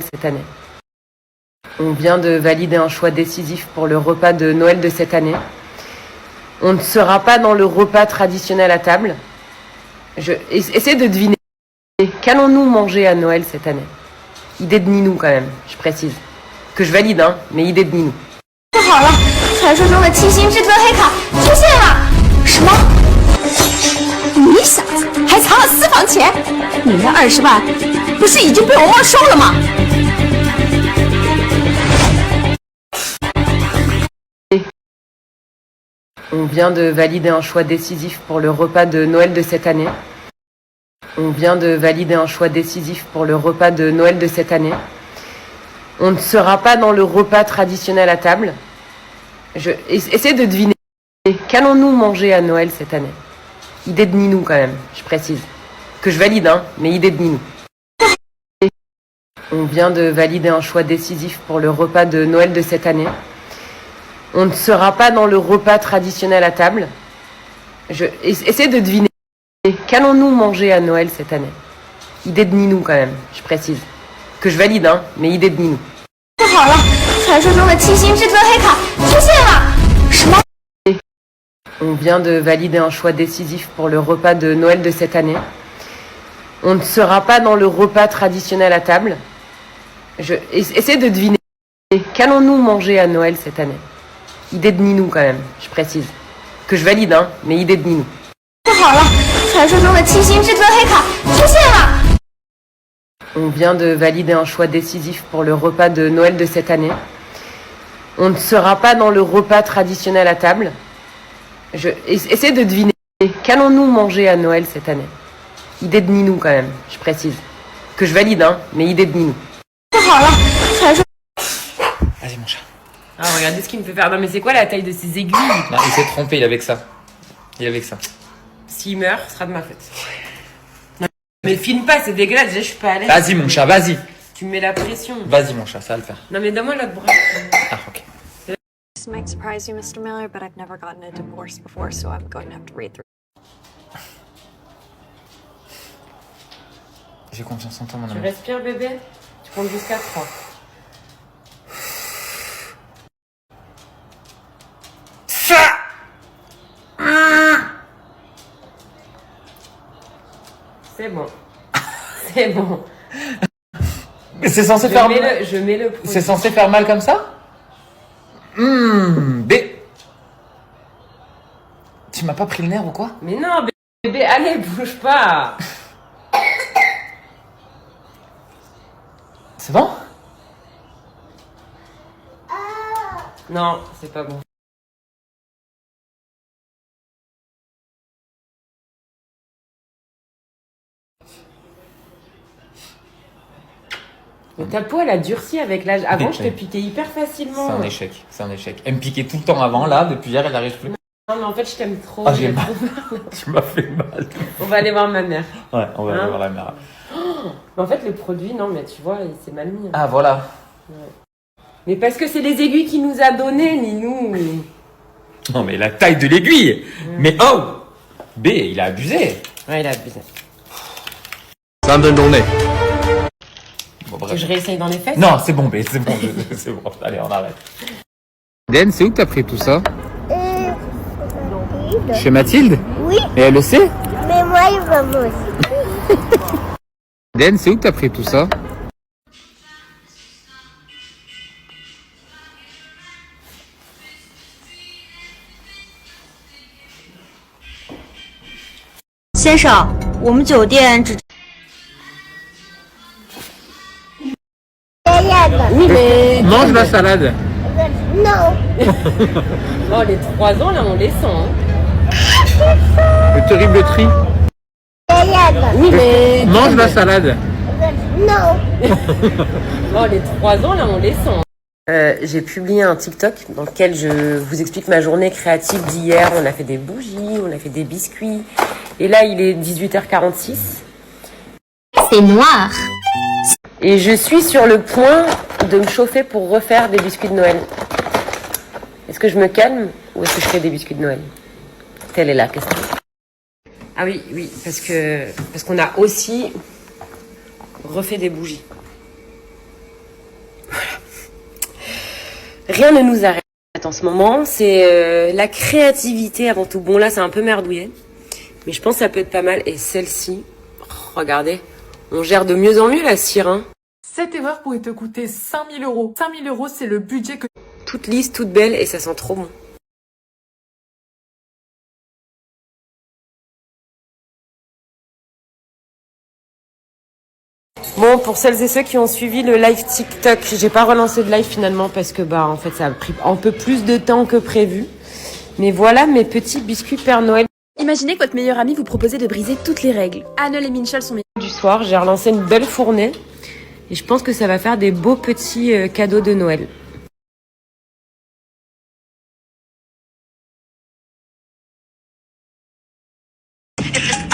cette année. On vient de valider un choix décisif pour le repas de Noël de cette année. On ne sera pas dans le repas traditionnel à table. Essayez de deviner. Qu'allons-nous manger à Noël cette année? Idée de Ninou quand même, je précise. Que je valide, hein, mais idée de Ninou. 不好了，传说中的七星至尊黑卡出现了！什么？你小子还藏了私房钱？你那20万不是已经被我没收了吗？ On vient de valider un choix décisif pour le repas de Noël de cette année. On vient de valider un choix décisif pour le repas de Noël de cette année. On ne sera pas dans le repas traditionnel à table. Essayez de deviner. Qu'allons-nous manger à Noël cette année? Idée de Ninou quand même, je précise. Que je valide, hein, mais idée de Ninou. On vient de valider un choix décisif pour le repas de Noël de cette année. On ne sera pas dans le repas traditionnel à table. Essayez de deviner. Qu'allons-nous manger à Noël cette année? Idée de Ninou quand même, je précise. Que je valide, hein, mais idée de Ninou. 不好了，传说中的七星至尊黑卡出现了！什么？ On vient de valider un choix décisif pour le repas de Noël de cette année. On ne sera pas dans le repas traditionnel à table. Essayez de deviner. Qu'allons-nous manger à Noël cette année? Idée de Ninou quand même, je précise. Que je valide, hein, mais idée de Ninou. 不好了，传说中的七星至尊黑卡出现了！ On vient de valider un choix décisif pour le repas de Noël de cette année. On ne sera pas dans le repas traditionnel à table. Essayez de deviner. Qu'allons-nous manger à Noël cette année? Idée de Ninou quand même, je précise. Que je valide, hein, mais idée de Ninou. 不好了，传说。 Vas-y mon chat. Ah, regardez ce qu'il me fait faire. Non, mais c'est quoi la taille de ces aiguilles? Non, il s'est trompé, il est avec ça. Il est avec ça. S'il meurt, ce sera de ma faute. Non, mais filme pas, c'est dégueulasse, déjà je suis pas à l'aise. Vas-y mon chat, vas-y. Tu me mets la pression. Vas-y mon chat, ça va le faire. Non mais donne-moi l'autre bras. Ah ok. This might surprise you, Mr. Miller, but I've never gotten a divorce before, so I'm going to have to read through. J'ai confiance en toi mon Tu amour. respires bébé? Tu comptes jusqu'à 3. C'est bon. C'est bon. Mais c'est censé faire mal. Je mets le produit. C'est censé faire mal comme ça? B. Tu m'as pas pris le nerf ou quoi? Mais non bébé, allez, bouge pas. C'est bon? Non, c'est pas bon. Mais ta peau elle a durci avec l'âge. Avant je te piquais hyper facilement. C'est un échec, c'est un échec. Elle me piquait tout le temps avant, là, depuis hier, elle n'arrive plus. Non mais en fait je t'aime trop. Ah, j'ai mal. Tu m'as fait mal. On va aller voir ma mère. Ouais, on va Hein? aller voir la mère. Mais en fait le produit, non mais tu vois, c'est mal mis. Ah voilà. Mais parce que c'est les aiguilles qu'il nous a données, Ninou. Non mais la taille de l'aiguille. Mais oh B, il a abusé. Ouais, il a abusé. 3分钟内。 Bon, Que bref. je réessaye dans les fesses? Non, c'est bon B, c'est bon, c'est bon. Allez, on arrête. Den, c'est où que t'as pris tout ça? Chez Mathilde? Oui, Et elle le sait? mais moi, il va aussi. Den, c'est où que t'as pris tout ça? “先生，我们酒店只 Oui, mais. Mange la salade. Non, Oh, les 3 ans là, on les sent. Hein. Le terrible tri. Oui, mais. Mange la salade. non. Oh, les 3 ans là, on les sent. J'ai publié un TikTok dans lequel je vous explique ma journée créative d'hier. On a fait des bougies, on a fait des biscuits. Et là, il est 18h46. C'est noir. Et je suis sur le point de me chauffer pour refaire des biscuits de Noël. Est-ce que je me calme ou est-ce que je fais des biscuits de Noël? Telle est la question. Ah oui, oui, parce qu'on a aussi refait des bougies. Rien ne nous arrête en ce moment, c'est la créativité avant tout. Bon là c'est un peu merdouillé, mais je pense que ça peut être pas mal. Et celle-ci, oh, regardez, on gère de mieux en mieux la cire. Hein. Cette erreur pourrait te coûter 5 000 euros. 5 000 euros, c'est le budget que... Toute lisse, toute belle et ça sent trop bon. Bon, pour celles et ceux qui ont suivi le live TikTok, j'ai pas relancé de live finalement parce que bah en fait ça a pris un peu plus de temps que prévu. Mais voilà mes petits biscuits Père Noël. Imaginez que votre meilleur ami vous proposait de briser toutes les règles. Annel et Minchel sont Du soir, j'ai relancé une belle fournée et je pense que ça va faire des beaux petits cadeaux de Noël.